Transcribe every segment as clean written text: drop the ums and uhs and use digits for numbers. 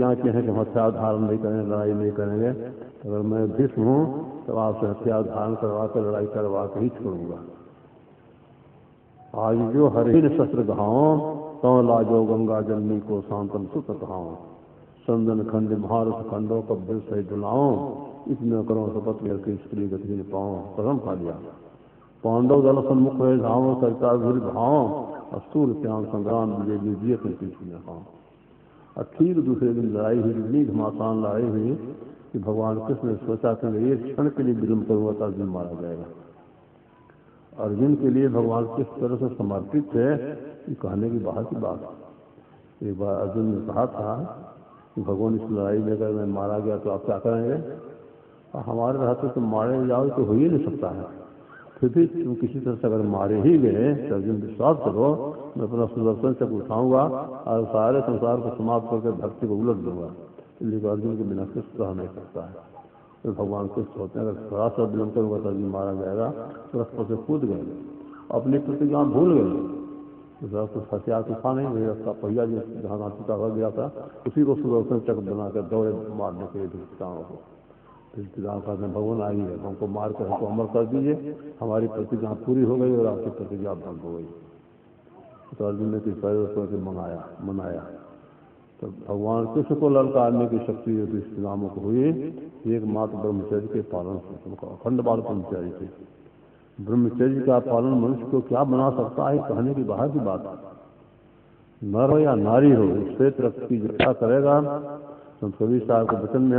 प्रतिज्ञा की है कि हम हथियार धारण नहीं करेंगे, लड़ाई नहीं करेंगे। अगर मैं भीष्म हूँ तो आपसे हथियार धारण करवा कर लड़ाई करवा के ही छोड़ूंगा। आज जो हरिन शस्त्र घाओ तो लाजो गंगा जलनी को शांतन सुत कहाओ, चंदन खंड महारथ खंडो कब्र सही दुलाओ, इसमें करो शपथ करके स्त्री गति न पाओ। कसम खा लिया। पांडव दल सम्मुख हुए धाओ, सरकार भूल भाओ, अस्तूर श्याम संग्राम विजय विजय के पीछे न पाओ। और ठीक दूसरे दिन लड़ाई हुई, इतनी घमासान लड़ाई हुई कि भगवान कृष्ण ने सोचा कि एक क्षण के लिए विलंब करूंगा तो अर्जुन मारा जाएगा। अर्जुन के लिए भगवान किस तरह से समर्पित थे ये कहने की बाहर की बात। एक बार अर्जुन ने कहा था कि भगवान इस लड़ाई में अगर मैं मारा गया तो आप क्या करेंगे? और हमारे रहते तो मारे जाओ तो हो ही नहीं सकता है, फिर भी तुम किसी तरह से अगर मारे ही गए तो अर्जुन विश्वास करो मैं अपना सुदर्शन चक्र उठाऊंगा और सारे संसार को समाप्त करके धरती को उलट दूंगा। इसलिए अर्जुन के बिना कुछ कह नहीं सकता है। तो भगवान कुछ होते हैं अगर थोड़ा सा विलंब करूंगा तो अर्जुन मारा जाएगा। तो रस्ते से कूद गए, अपनी प्रतिज्ञा भूल गए। तो कुछ हथियार तो था नहीं, वही रस्ता पहिया जो जहाँ चुका हो गया था उसी को सुदर्शन चक्र बनाकर दौड़े मारने के लिए दुष्टाओं को। फिर कहते हैं भगवान आई है, हमको मार कर हमको अमर कर दीजिए, हमारी प्रतिज्ञा पूरी हो गई और आपकी प्रतिज्ञा भंग हो गई। तो अर्जुन ने पैर मनाया। तो भगवान कृष्ण को ललकारने की शक्ति नामों को हुई एकमात्र ब्रह्मचर्य के पालन से। अखंड बाल ब्रह्मचर्य थे। ब्रह्मचर्य का पालन मनुष्य को क्या बना सकता है कहने की बाहर की बात है। नर हो या नारी हो, श्वेत रक्त की रक्षा करेगा। संत कबीर साहब के वचन में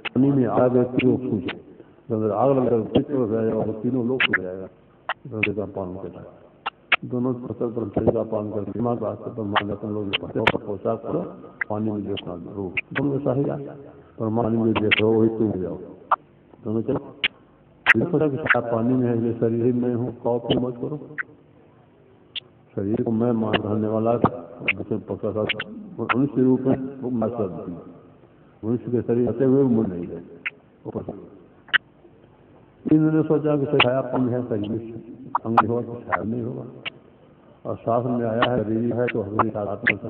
पानी में आग पूछे आग लगकर चित्र हो जाएगा और तीनों लोग हो जाएगा। ब्रह्मचर्य का पालन करता है। दोनों फसल ब्रह्मचर्य का पालन करके तुम लोग पोशाक करो, पानी में देखना रो दोनों ऐसा ही पानी में देख रहो वही तुम जाओ दोनों चलो। पानी में है शरीर में हूँ कॉपी मत करो। शरीर को मैं मान रहने वाला मनुष्य रूप में मनुष्य के शरीर आते हुए मुड़ नहीं है। इन्होंने सोचा कि छायापन है शरीर अंग होगा तो छाया नहीं होगा। और शास्त्र में आया है शरीर है तो हमारी आत्मा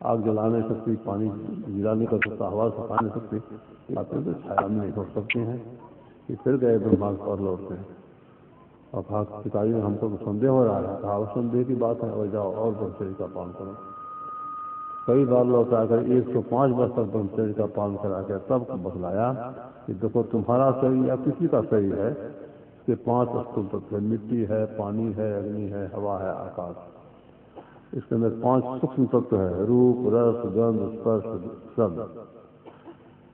आग जला नहीं सकती, पानी गिरा नहीं कर सकता, हवा सुखा नहीं सकती, आते तो छाया में नहीं हो सकते हैं। कि फिर गए ब्रह्मांड पर लौटते हैं और कहा पिताजी हमको तो संदेह हो रहा है। कहा संदेह की बात है और जाओ और ब्रह्मचर्य का पालन करो। कई बार लौटा कर 105 वर्ष तक ब्रह्मचर्य का पालन करा के तब बतलाया कि देखो तुम्हारा शरीर या किसी का शरीर है कि 5 स्थूल तत्व है, मिट्टी है, पानी है, अग्नि है, हवा है, आकाश। इसके अंदर 5 सूक्ष्म तत्व है, रूप रस गंध स्पर्श शब्द।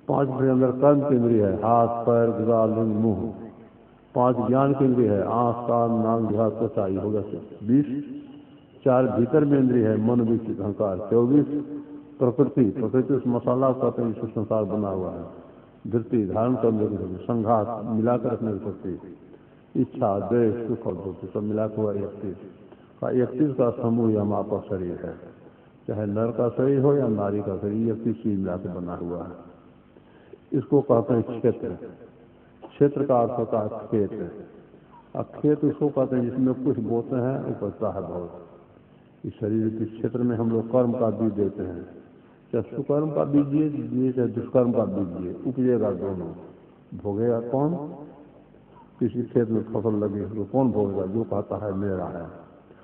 5 के अंदर कर्म की इंद्रिय है, हाथ पैर गदा लिंग मुंह। 5 ज्ञान की इंद्रिय है, आंख कान नाक जिह्वा त्वचा हो गया 20। 4 भीतर में इंद्रिय है, मन बुद्धि अहंकार। 24 प्रकृति उस मसाला कहते हैं जिससे संसार बना हुआ है। धृति धारण करने की शक्ति, संघात मिलाकर रखने की शक्ति, इच्छा द्वेष सुख और दुख सब मिलाकर हुआ 31 का समूह हमारा शरीर है। चाहे नर का शरीर हो या नारी का शरीर, 31 चीज मिलाकर बना हुआ है। इसको कहते हैं क्षेत्र। क्षेत्र का अर्थ होता है खेत। अब खेत उसको कहते हैं जिसमें कुछ बोते हैं उपजता है बहुत। इस शरीर के क्षेत्र में हम लोग कर्म का बीज देते हैं, चाहे सुकर्म का बीज दीजिए चाहे दुष्कर्म का बीज दीजिए, उपजेगा दोनों। भोगेगा कौन? किसी खेत में फसल लगी तो कौन भोगेगा? जो कहता है मेरा है,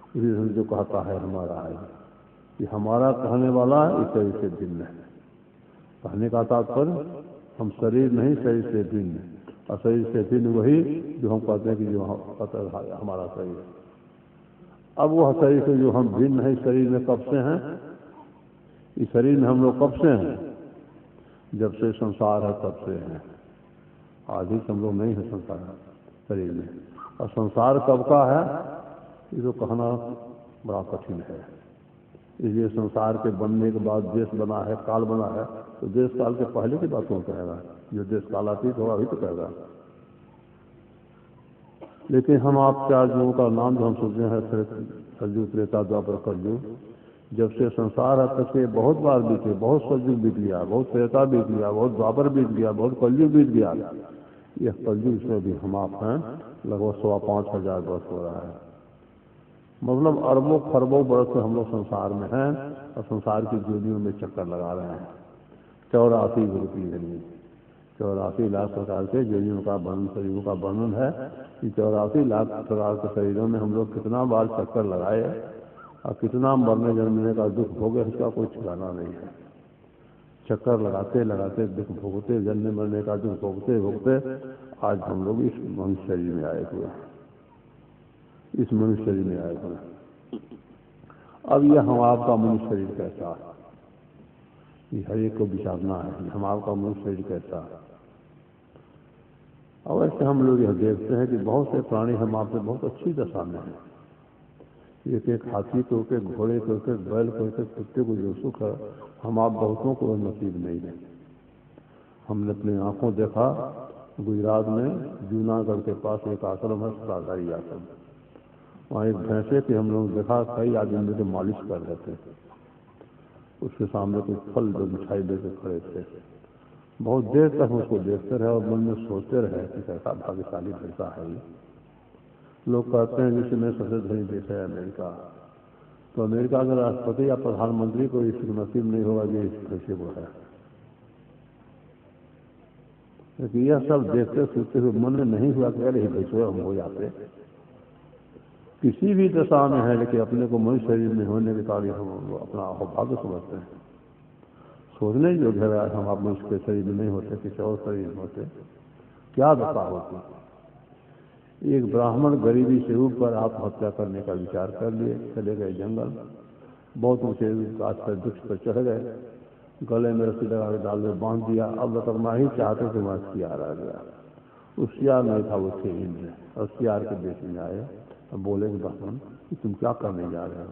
उसी जो कहता है हमारा है। कि हमारा कहने वाला इस शरीर से भिन्न है। कहने का तात्पर्य हम शरीर नहीं, शरीर से भिन्न। और शरीर से भिन्न वही जो हम कहते हैं कि जो हमारा शरीर है। अब वह शरीर से जो हम भिन्न है, शरीर में कब से हैं? इस शरीर में हम लोग कब से हैं? जब से संसार है तब से हैं। आज ही हम लोग नहीं है संसार शरीर में। और संसार कब का है ये तो कहना बड़ा कठिन है। इसलिए संसार के बनने के बाद देश बना है, काल बना है, तो देश काल के पहले की बात कौन कहेगा? जो देश कालातीत होगा वही तो कहेगा। लेकिन हम आप 4 युगों का नाम जो हम सोचते हैं सतयुग त्रेता द्वापर कलयुग, जब से संसार है तब से बहुत बार बीते, बहुत सतयुग बीत गया, बहुत त्रेता बीत गया, बहुत द्वापर बीत गया, बहुत कलयुग बीत गया। यह कलयुग में भी हम आप हैं लगभग 5,500 वर्ष हो रहा है। मतलब अरबों खरबों वर्ष से हम लोग संसार में हैं और संसार की जोड़ियों में चक्कर लगा रहे हैं। 84 गुरु की धनी, 84 लाख प्रकार के योनियों का वर्णन, शरीरों का वर्णन है कि 84 लाख प्रकार के शरीरों में हम लोग कितना बार चक्कर लगाए और कितना मरने जन्मने का दुख भोगे, इसका कोई ठिकाना नहीं है। चक्कर लगाते लगाते दुख भोगते, जन्मने मरने का दुख भोगते भोगते आज हम लोग इस मनुष्य शरीर में आए हुए, इस मनुष्य शरीर में आए हुए। अब यह हम आपका मनुष्य शरीर कैसा है, ये हर एक को विचारना है, हम आपका मनुष्य शरीर कैसा है। और ऐसे हम लोग यह देखते हैं कि बहुत से प्राणी हम आपसे बहुत अच्छी दशा में हैं। एक एक हाथी को, एक घोड़े को, एक बैल को, एक कुत्ते को जो सुख है, हम आप बहुतों को नसीब नहीं है। हमने अपनी आंखों देखा गुजरात में जूनागढ़ के पास एक आश्रम है, सराधारी आश्रम, वहाँ एक भैंसे की हम लोग देखा, कई आदमी मेरे मालिश कर रहे थे, उसके सामने कुछ फल जो मिठाई देकर खड़े थे। बहुत देर तक उसको देखते रहे और मन में सोचते रहे कि कैसा भाग्यशाली भैंसा है ये। लोग कहते हैं जैसे मैं सबसे धनी देश है अमेरिका, तो अमेरिका के राष्ट्रपति या प्रधानमंत्री को इस नसीब नहीं होगा कि इस भैंसे को है। क्योंकि यह सब देखते सोचते हुए मन में नहीं हुआ कि अरे भैंसो हम हो जाते, किसी भी दशा में है, लेकिन अपने को मनुष्य शरीर में होने के कारण हम अपना अहोभाग्य समझते हैं। सोचने योग्य है हम आप मनुष्य के शरीर में नहीं होते, किसी और शरीर में होते, क्या दशा होती। एक ब्राह्मण गरीबी से ऊपर आत्महत्या करने का विचार कर लिए, चले गए जंगल, बहुत ऊंचे गाछ पर वृक्ष पर चढ़ गए, गले में रस्सी लगा के डाल में बांध दिया। अब लटकना ही चाहते थे, वहां सियार आ गया। उस सियार नहीं था, वो थे इंद्र, और सियार के बेच में आए। अब बोले कि ब्राह्मण तुम क्या करने जा रहे हो।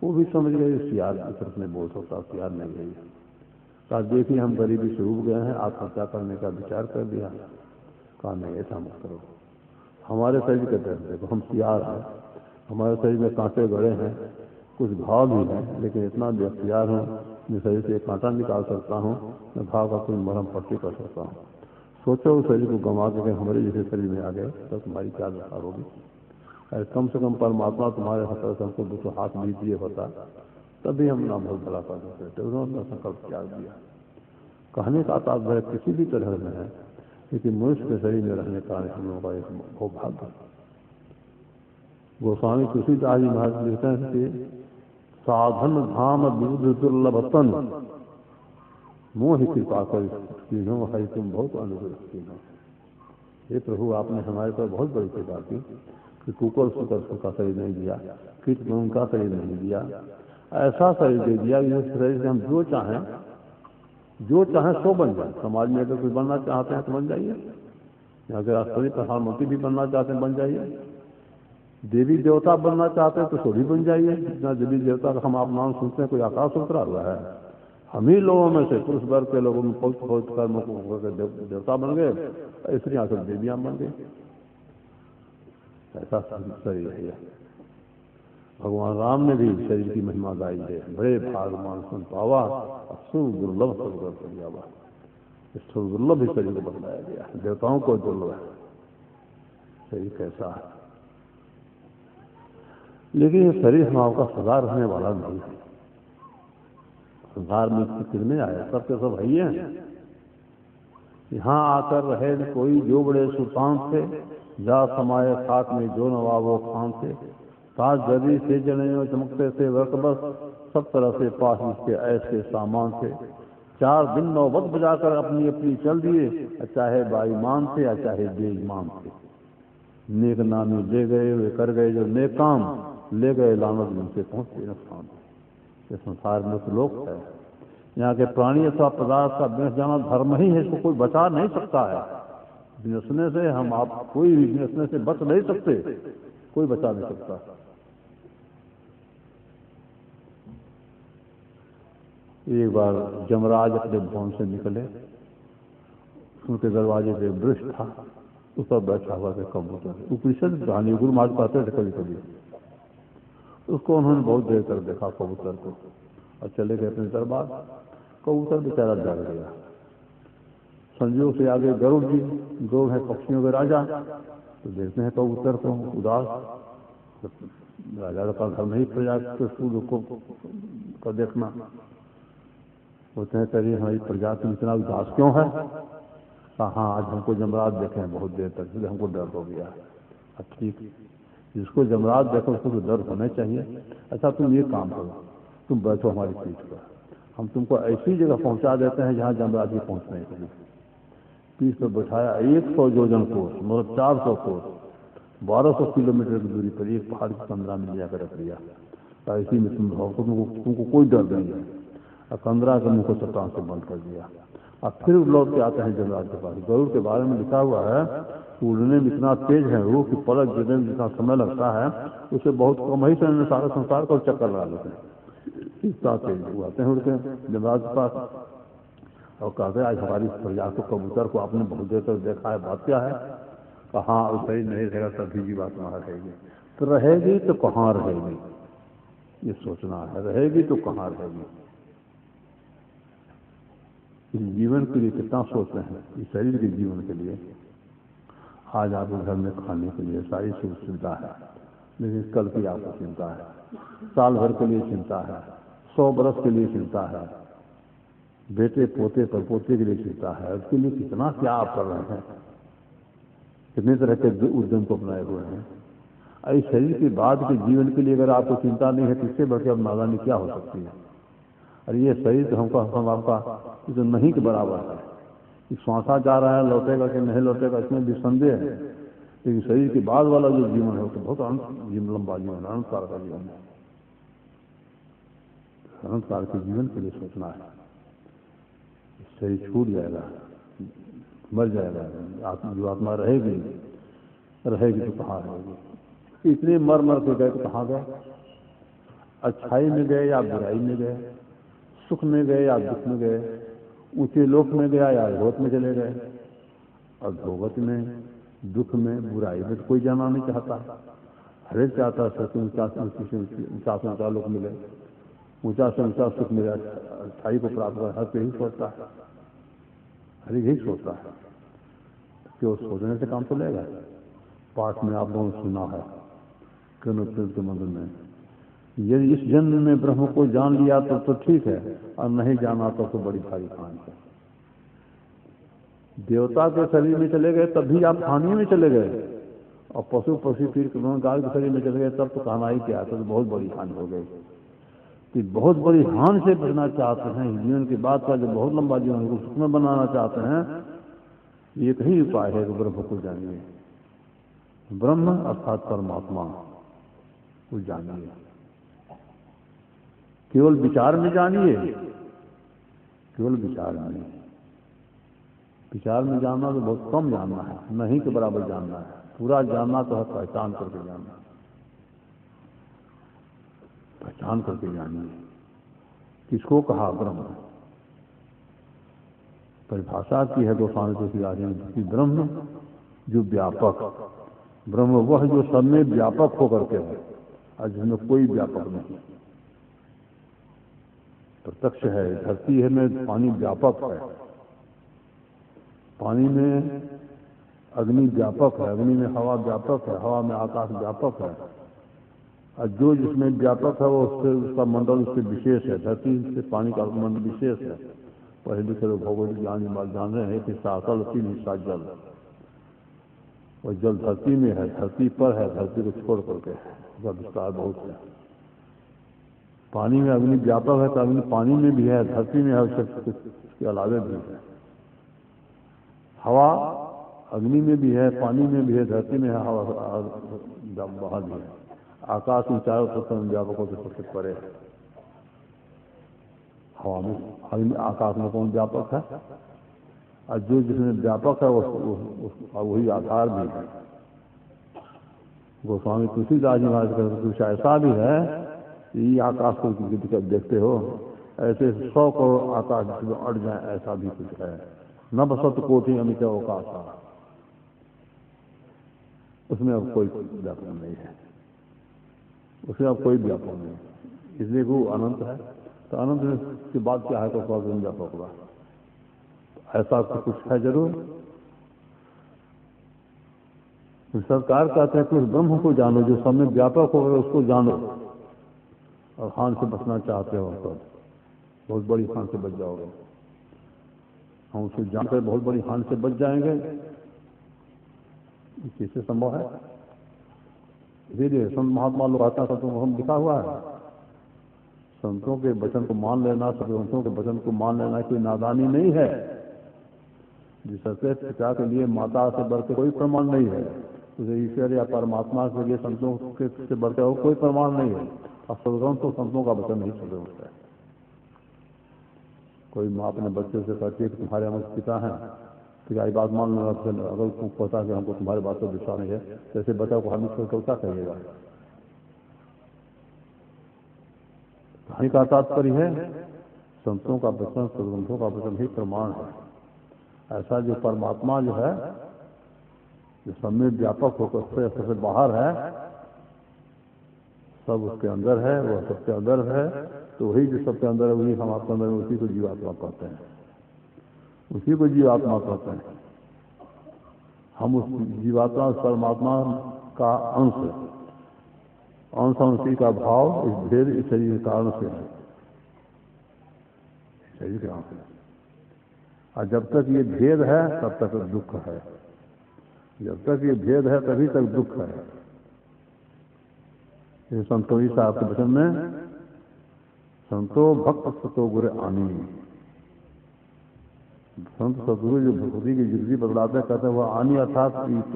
वो भी समझ गए सियार की तरफ में बोल सकता, सियार नहीं गई। कहा देखिए हम गरीबी से उब गए हैं, आत्महत्या करने का विचार कर दिया। कहा नहीं ऐसा मत करो, हमारे शरीर के तरफ देखो, हम सियार हैं, हमारे शरीर में कांटे गड़े हैं, कुछ घाव भी हैं, लेकिन इतना बेख्तियार हूँ, मैं शरीर से एक कांटा निकाल सकता हूँ, मैं घाव का कोई मरहम पट्टी कर सकता हूँ। सोचो उस शरीर को गंवा के हमारे जैसे शरीर में आ गए तो तुम्हारी क्या दशा होगी। अरे कम से कम परमात्मा तुम्हारे हाथ हमको दूसरा हाथ भी दिए होता, तभी हम ना बहुत भला कर सकते थे। उन्होंने संकल्प त्याग दिया। कहने का तात्पर्य किसी भी तरह में है, लेकिन मनुष्य के शरीर में रहने का हम लोगों का एक सौभाग्य। गोस्वामी तुलसीदास जी महाराज लिखते हैं कि साधन धाम विबुध दुर्लभतन मोह कृपा कर तुम बहुत अनुग्रह हो। हे प्रभु आपने हमारे पर बहुत बड़ी कृपा की कि कुकर सुकर का शरीर नहीं दिया, कीट मूंग का शरीर नहीं दिया, ऐसा शरीर दे दिया कि उस शरीर से हम जो चाहें सो बन जाए। समाज में अगर कोई बनना चाहते हैं तो बन जाइए, अगर राष्ट्रपति प्रधानमंत्री भी बनना चाहते हैं बन जाइए, देवी देवता बनना चाहते हैं तो सो भी बन जाइए। जितना देवी देवता का हम आप नाम सुनते हैं, कोई आकाश उतरा हुआ है। हम ही लोगों में से पुरुष वर्ग के लोगों में बहुत कर्म देवता बन गए, इसलिए आकर देवियां बन गई। ऐसा शरीर है। भगवान राम ने भी शरीर की महिमा गाई है, बड़े भागवान सुन पावा असुर दुर्लभ सदगुआ, इस दुर्लभ ही शरीर को बताया गया। देवताओं को दुर्लभ है शरीर कैसा है, लेकिन ये शरीर हम आपका सदा रहने वाला नहीं है। संसार में कितने आए, सब के सब है हैं। यहाँ आकर रहे कोई जो बड़े सुल्तान थे, जा समाये खाक में जो नवाबो खान थे, ताज जरी से जने चमकते थे वर्कबस, सब तरह से पास इसके ऐसे सामान थे। 4 दिन नौबत बजाकर अपनी अपनी चल दिए, चाहे बाईमान थे या चाहे बेईमान थे। नेक नामी ले गए वे कर गए जो नेक काम, ले गए लानत उनसे पहुंचे नुकसान। ये संसार में श्लोक है। यहाँ के प्राणी अथवा पदार्थ का बिनस जाना धर्म ही है, इसको कोई बचा नहीं सकता है। बिनसने से हम आप कोई भी बिनसने से बच नहीं सकते, कोई बचा नहीं सकता। एक बार जमराज अपने भवन से निकले, उनके दरवाजे पे वृक्ष था, उस पर बैठा हुआ था कबूतर। उपनिषद कहानी गुरु महाराज कहते थे कभी कभी। उसको उन्होंने बहुत देर तक देखा कबूतर को, और चले गए अपने दरबार। कबूतर बेचारा डर गया। संयोग से आगे गरुड़ जी, दो हैं पक्षियों के राजा, तो देखते हैं कबूतर को उदास। राजा का घर नहीं प्रजा को देखना। होते हैं शरीर हमारी प्रजाति में इतना उदास क्यों है? हाँ, आज हमको जमरात देखे हैं बहुत देर तक, इसलिए हमको डर हो गया। अब ठीक, जिसको जमरात देखो उसको तो डर होना चाहिए। अच्छा तुम ये काम करो, तुम बैठो हमारी पीठ पर, हम तुमको ऐसी जगह पहुंचा देते हैं जहाँ जमरात भी पहुंच नहीं पाए। पीठ पर बैठाया 100 योजन कोस, मतलब 400 कोस, 1200 किलोमीटर की दूरी पर एक पहाड़ की कंदरा में जाकर रख दिया। ऐसी में तुमको कोई डर नहीं है। और कंदरा के मुंह को चट्टान से बंद कर दिया। अब फिर लौट के आते हैं जमरात के पास। गरुड़ के बारे में लिखा हुआ है, उड़ने में इतना तेज है वो कि पलक गिरने में जितना समय लगता है उसे बहुत कम ही समय में सारा संसार को चक्कर लगा लेते हैं। इतना तेज उड़ाते हैं उड़ते हैं जमरात के पास। और कहते हैं आज हमारी प्रजा को, कबूतर को आपने बहुत देर तक देखा है, बात क्या है? कहाँ सही नहीं रहेगा तभी जीवात्मा रहेगी। तो रहेगी तो कहाँ रहेगी, ये सोचना है। रहेगी तो कहाँ रहेगी? इस जीवन के लिए कितना सोचते हैं, इस शरीर के जीवन के लिए। आज आपके घर में खाने के लिए सारी सुविधा है, लेकिन कल की आपको चिंता है, साल भर के लिए चिंता है, 100 बरस के लिए चिंता है, बेटे पोते परपोते के लिए चिंता है। उसके लिए कितना क्या आप कर रहे हैं, कितने तरह के उद्यम को अपनाए हुए हैं। इस शरीर के बाद के जीवन के लिए अगर आपको चिंता नहीं है तो इससे बढ़कर अब नादानी क्या हो सकती है? अरे ये शरीर तो हम आपका तो नहीं के बराबर है। कि श्वासा जा रहा है, लौटेगा कि नहीं लौटेगा इसमें भी संदेह है। लेकिन शरीर के बाद वाला जो जीवन है वो तो बहुत लंबा जीवन है, अनंत काल का जीवन है। अनंत काल के जीवन के लिए सोचना है। शरीर छूट जाएगा, मर जाएगा, जो आत्मा रहेगी तो कहाँ रहेगी? इतने मर के गए तो कहाँ गए? अच्छाई में गए या बुराई में गए, सुख में गए या दुख में गए, ऊंचे लोक में गया या अधोगत में चले गए। और अधोगत में, दुख में, बुराई में तो कोई जाना नहीं चाहता। हर एक चाहता है ऊंचा से ऊंचा लोक मिले, ऊंचा से ऊंचा सुख मिले, अच्छाई को प्राप्त कर। हर कोई यही सोचता है, हर एक यही सोचता है कि वो सोचने से काम चलेगा। पाठ में आप लोगों ने सुना है कृष्ण के मंदिर में, यदि इस जन्म में ब्रह्म को जान लिया तो ठीक है, और नहीं जाना तो बड़ी भारी कहानी है। देवता के शरीर में चले गए तब भी आप हानि में चले गए, और पशु पक्षी फिर गाय के शरीर में चले गए तब तो कहना ही क्या, तो बहुत बड़ी हानि हो गई। कि बहुत बड़ी हानि से बचना चाहते हैं, जीवन के बाद का जो बहुत लंबा जीवन को सुख में बनाना चाहते हैं, एक ही उपाय है कि ब्रह्म को जानिए। ब्रह्म अर्थात परमात्मा को जानिए। केवल विचार में जानिए, केवल विचार में। विचार में जानना तो बहुत कम जानना है, नहीं के बराबर जानना है। पूरा जानना तो है पहचान करके जानना, पहचान करके जानिए। किसको कहा ब्रह्म? परिभाषा की है गोस्वामी तुलसीदास ने कि ब्रह्म जो व्यापक, ब्रह्म वह जो सब में व्यापक होकर के है और जिसमें कोई व्यापक नहीं। प्रत्यक्ष है, धरती है में पानी व्यापक है, पानी में अग्नि व्यापक है, अग्नि में हवा व्यापक है, हवा में आकाश व्यापक है। और जो जिसमें व्यापक है वो उससे उसका मंडल उससे विशेष है। धरती से पानी का मंडल विशेष है। पहले लिखे लोग भौगोलिक ज्ञानी बात जान रहे हैं कि सातल 3 हिस्सा जल, और जल धरती में है, धरती पर है, धरती को छोड़ करके उसका विस्तार बहुत है। पानी में अग्नि व्यापक है तो अग्नि पानी में भी है, धरती में है, उसके अलावे भी है। हवा अग्नि में भी है, पानी में भी है, धरती में है, हवा बाहर भी है। आकाश में चारों तरफ व्यापकों से सबसे परे है। हवा में, अग्नि, आकाश में कौन व्यापक है? और जो जिसमें व्यापक है वही आधार भी है। गोस्वामी तुलसीदास जी महाराज का कुछ ऐसा भी है, ये आकाश को देखते हो ऐसे 100 करोड़ आकाश जिसमें अड़ जाए, ऐसा भी कुछ है। न बसत कोटि अमित अवकाशा, उसमें अब कोई व्यापक नहीं है, उसमें अब कोई व्यापक नहीं। इसलिए वो अनंत है, तो अनंत की बात क्या है तो व्यापक होगा, ऐसा कुछ है जरूर। सरकार कहते हैं कि उस ब्रह्म को जानो जो सब में व्यापक होगा, उसको जानो। और हानि से बचना चाहते हो तो बहुत बड़ी हानि से बच जाओगे। हम उसे जानकर बहुत बड़ी हानि से बच जाएंगे, ये कैसे संभव है? इसीलिए संत महात्मा लोग आता संतों को हम लिखा हुआ है, संतों के वचन को मान लेना, संतों के वचन को मान लेना कोई नादानी नहीं है। जिस सत्य पिता के लिए माता से बढ़ के कोई प्रमाण नहीं है, उसे ईश्वर या परमात्मा के लिए संतों के से बढ़ के कोई प्रमाण नहीं है। और सदगुण तो संतों का वचन नहीं सुन होता है। कोई माँ अपने बच्चे से कहती है कि तुम्हारे हम पिता हैं, तो क्या बात मान लो, अगर तुम पता कि हमको तुम्हारे बात पर विश्वास नहीं है, तो ऐसे बच्चा को हम इसको क्या कहिएगा? कहानी का तात्पर्य है संतों का वचन, सदगुणों का वचन ही प्रमाण है। ऐसा जो परमात्मा जो है, जो सब में व्यापक होकर सबसे बाहर है, सब उसके अंदर है, वह सबके अंदर है, तो वही जो सबके अंदर है वही हम आपके अंदर है, उसी को जीवात्मा कहते हैं, उसी को जीवात्मा कहते हैं। हम उस जीवात्मा परमात्मा का अंश उसी का भाव इस भेद इस शरीर के कारण से है, शरीर के कारण से। और जब तक ये भेद है तब तक दुख है, जब तक ये भेद है तभी तक दुख है। ये संतोषी साहब के वचन में, संतो भक्त सतो गुरु आनी, संत सतगुरु जो भक्ति की जिंदगी बदलाते कहते हैं वह आनी अर्थात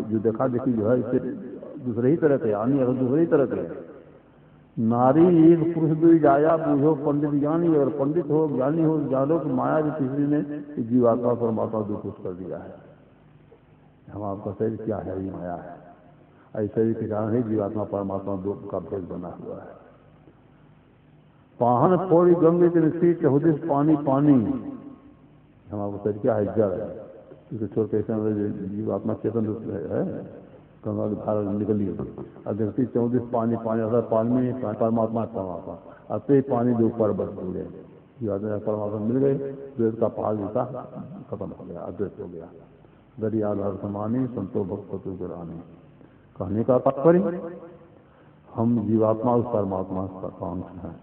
जो देखा देखी जो है इससे दूसरे ही तरह के, आनी अर्थात दूसरे ही तरह के। नारी एक पुरुष भी जाया बूझो पंडित ज्ञानी, और पंडित हो ज्ञानी हो जानो कि माया की तीसरी ने जीवात्मा परमात्मा दुख कर दिया है। हम आपका शरीर क्या है? ये माया है। ऐसे के कारण ही जीवात्मा परमात्मा दुख का भेद बना हुआ है। पाहन फोड़ी गंगे के निश्चित चौदिस पानी पानी, हम आपका शरीर क्या है? जड़ है। इसको छोड़ कैसे जीवात्मा चेतन है, गंगा की धारा निकली अध्यक्ष 34 पानी पानी अर्थात पानी में परमात्मा परमात्मा अतः पानी जो ऊपर बच गए, परमात्मा मिल गए, द्वैत का पहाड़ जैसा खत्म हो गया, अद्वैत हो गया। दरियाधार समानी संतो भक्त गुरानी। कहने का तात्पर्य हम जीवात्मा उस परमात्मा का अंश है,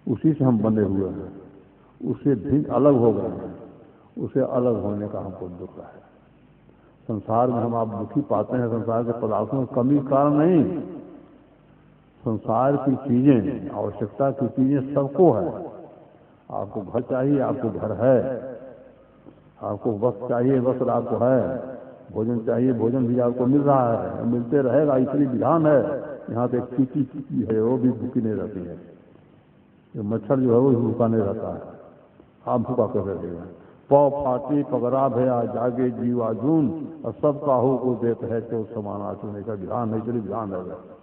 उसी से हम बने हुए हैं, उससे भिन्न अलग हो गए हैं, उसे अलग होने का हमको दुख है। संसार में हम आप दुखी पाते हैं, संसार के पदार्थों में कमी कारण नहीं, संसार की चीजें, आवश्यकता की चीजें सबको है। आपको घर चाहिए, आपको घर है, आपको वस्त्र चाहिए, वस्त्र आपको है, भोजन चाहिए, भोजन भी आपको मिल रहा है, मिलते रहेगा, इसलिए विधान है। यहाँ पे एक चीटी है, वो भी भूखी नहीं रहती है, ये मच्छर जो है वो भूखा नहीं रहता है, आप भूखा कर रहेगा। पौ फाटी पगड़ा भया जागे जीवा जून, और सब काहू को देते है तो समाना चुने का विधान है, चलिए विधान है।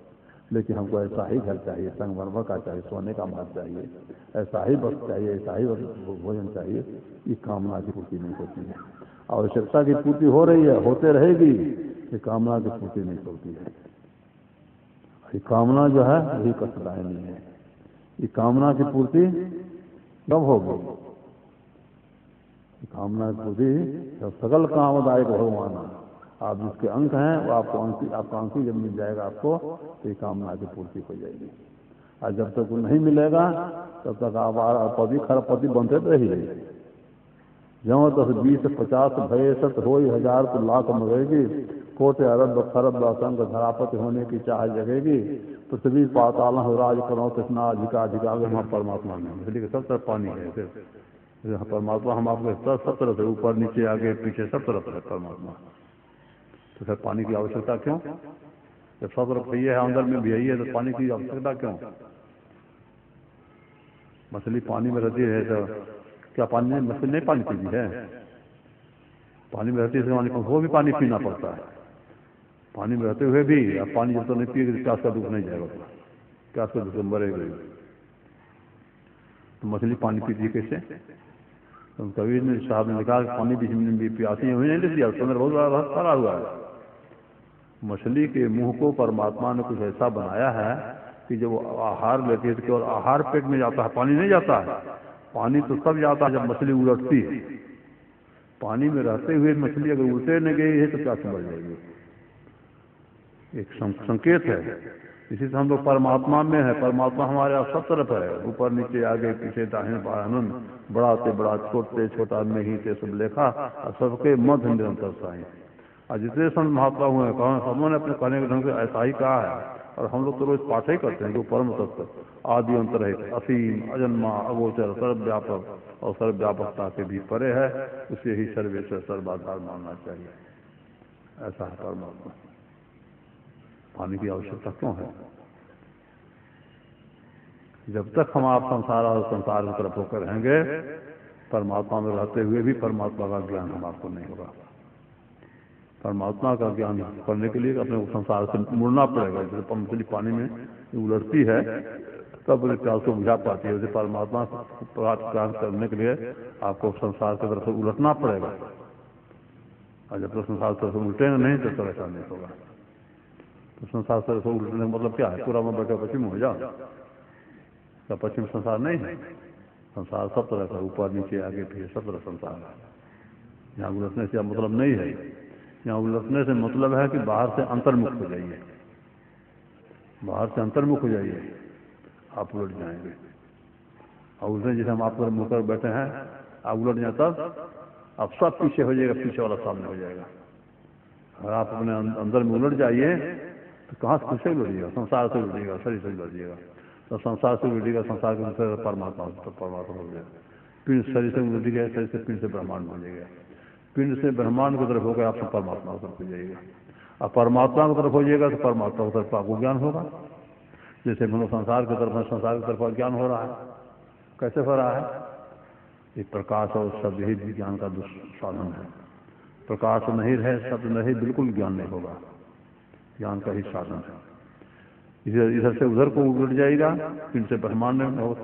लेकिन हमको ऐसा ही घर चाहिए, संगमरमर का चाहिए, सोने का महल चाहिए, ऐसा ही वस्त्र चाहिए, ऐसा ही भोजन चाहिए, ये कामना की पूर्ति नहीं होती है। आवश्यकता की पूर्ति हो रही है, होते रहेगी, ये कामना की पूर्ति नहीं होती है। ये कामना जो है वही कष्टदायिनी है। ये कामना की पूर्ति कब होगी? कामना की पूर्ति जब सकल कामदायक भगवान, आप जिसके अंक हैं वो आपको आपका अंक जब मिल जाएगा आपको, तो ये कामना की पूर्ति हो जाएगी। और जब तक वो नहीं मिलेगा तब तक आप पति खराब पति बनते रहिए। ज्यों 10 20 50 भय सत हो 1000 तो लाख मरेगी, कोटे अरब खरब संग धरापति होने की चाह जगेगी, पृथ्वी पाताल राज करो कृष्णा अधिका वहाँ परमात्मा में, इसलिए सब तरफ पानी है। परमात्मा हम आपके सब तरफ है, ऊपर नीचे आगे पीछे सब तरफ है परमात्मा। तो फिर पानी की आवश्यकता क्यों? जब सब तरफ है, अंदर में भी है, तो पानी की आवश्यकता क्यों? मछली पानी में रहती है तो क्या पानी नहीं, मछली नहीं पानी पीती है? पानी में रहती है, वो भी पानी पीना पड़ता है। पानी में रहते हुए भी अब पानी जब तो नहीं पिएगी प्यास का दुख नहीं जाएगा, प्यास का दुख मरेगा। तो मछली पानी पीती कैसे? तो कबीर ने साहब ने लिखा पानी भी प्यासी हुई नहीं लिख दिया, उसके अंदर बहुत बड़ा रहस्य पड़ा हुआ है। मछली के मुंह को परमात्मा ने कुछ ऐसा बनाया है कि जब वो आहार लेती है तो केवल आहार पेट में जाता है, पानी नहीं जाता है। पानी तो सब जाता है जब मछली उलटती है। पानी में रहते हुए मछली अगर उल्टे न गई है तो प्यास मर जाएगी। एक संकेत है। इसी से हम लोग परमात्मा में है, परमात्मा हमारे सब तरफ है, ऊपर नीचे आगे पीछे दाहिने बाएं आनंद, बड़ा से बड़ा छोटे छोटा में ही से सब लेखा और सबके मध्य निरंतर साई। और जितने संत महात्मा हुए कहा सबों ने अपने कहने के ढंग से ऐसा ही कहा है, और हम लोग तो रोज पाठ ही करते हैं कि परम तत्व आदि अंतर है, असीम अजन्मा अगोचर सर्वव्यापक और सर्वव्यापकता के भी परे है, उसे ही सर्वेश्वर सर्वाधार मानना चाहिए। ऐसा है परमात्मा। पानी की आवश्यकता क्यों है? जब तक हम आप संसार और संसार की तरफ होकर रहेंगे, परमात्मा में रहते हुए भी परमात्मा का ज्ञान हम आपको नहीं होगा। परमात्मा का ज्ञान करने के लिए अपने संसार से मुड़ना पड़ेगा। जैसे मछली पानी में उलटती है तब प्यास को बुझा पाती है, जैसे परमात्मा को ज्ञान करने के लिए आपको संसार की तरफ से उलटना पड़ेगा। और जब तक संसार की तरफ से उलटेंगे नहीं तो ऐसा नहीं होगा। तो संसार से उलटने का मतलब क्या है? पूरा में बैठे पश्चिम हो जाओ, तो पश्चिम संसार नहीं है। संसार सब तरह का, ऊपर नीचे आगे पीछे सब तरह संसार है। यहाँ उलटने से मतलब नहीं है। यहाँ उलटने से मतलब है कि बाहर से अंतर्मुख हो जाइए, बाहर से अंतर्मुख हो जाइए, आप उलट जाएंगे। और उसने जैसे हम आप मुँह कर बैठे हैं, आप उलट जाए तब आप सब पीछे हो जाएगा, पीछे वाला सामने हो जाएगा। अगर आप अपने अंदर में उलट जाइए तो कहाँ से किससे उलटिएगा? संसार से उलटिएगा, शरीर से उलटिएगा। तो संसार से उलटिएगा, संसार के दूसरे परमात्मा हो जाएगा। पिंड शरीर से उलटिएगा, शरीर से पिंड से ब्रह्मांड हो जाएगा। पिंड से ब्रह्मांड की तरफ हो गए आप तो परमात्मा की तरफ हो जाइएगा। अब परमात्मा की तरफ हो जाएगा तो परमात्मा की तरफ आपको ज्ञान होगा। जैसे हम संसार की तरफ, संसार की तरफ ज्ञान हो रहा है। कैसे हो रहा है? ये प्रकाश और शब्द ही ज्ञान का साधन है। प्रकाश नहीं रहे, शब्द नहीं, बिल्कुल ज्ञान नहीं होगा। ज्ञान का ही साधन है। इधर से उधर को उलट जाएगा, पिंड से ब्रह्मांड में,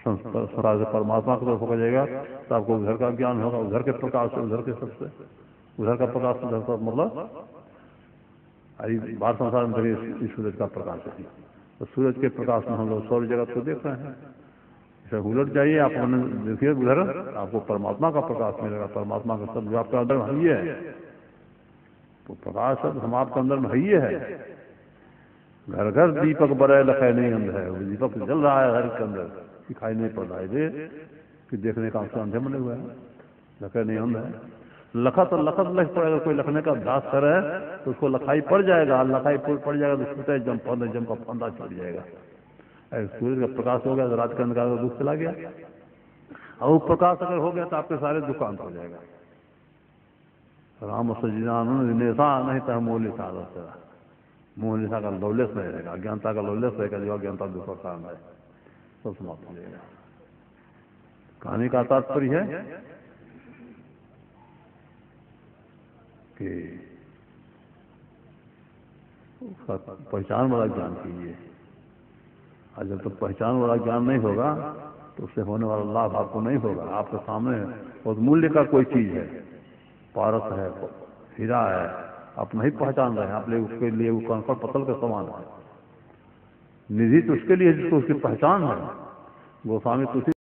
संसार से परमात्मा की तरफ हो जाएगा तो आपको उधर का ज्ञान होगा। उधर के प्रकाश से, उधर के सबसे, उधर का प्रकाश, उधर का मतलब बाहर संसार में देखिए सूरज का प्रकाश है, तो सूरज के प्रकाश में हम लोग सौर जगत को देख रहे हैं। जैसे उलट जाइए आप देखिए उधर, आपको परमात्मा का प्रकाश मिलेगा। परमात्मा का शब्द आपके अंदर में ही है, तो प्रकाश शब्द हम आपके अंदर में ही है। घर घर दीपक बरय लखै नहीं अंध है, वो दीपक जल रहा है घर के अंदर, दिखाई नहीं पड़ रहा है कि देखने का आंखें अंधे बने हुए हैं, लखै नहीं अंध है। लखत लख पड़ेगा, कोई लखने का अभ्यास करे तो उसको लखाई पड़ जाएगा, लखाई पड़ जाएगा तो छूटे जम का फंदा छूट जाएगा। सूर्य का प्रकाश हो गया तो रात के अंधकार का दुख चला गया, और वो प्रकाश अगर हो गया तो आपके सारे दुख अंत हो जाएगा। राम सजिदानंद निशा नहीं तो मोह निशा, मोह निशा का लौलेस नहीं रहेगा, अज्ञानता का लौलेस रहेगा, जो अज्ञानता दुख का कारण है सब समाप्त हो जाएगा। कहानी का तात्पर्य है कि पहचान वाला ज्ञान कीजिए। और जब तक पहचान वाला ज्ञान नहीं होगा तो उससे होने वाला लाभ आपको नहीं होगा। आपके सामने बहुत मूल्य का कोई चीज है, पारस है, हीरा है, आप नहीं पहचान रहे हैं, आप लोग उसके लिए वो कंकड़ पत्थर के समान है। निधि तो उसके लिए जिसको उसकी पहचान है। गोस्वामी तुलसी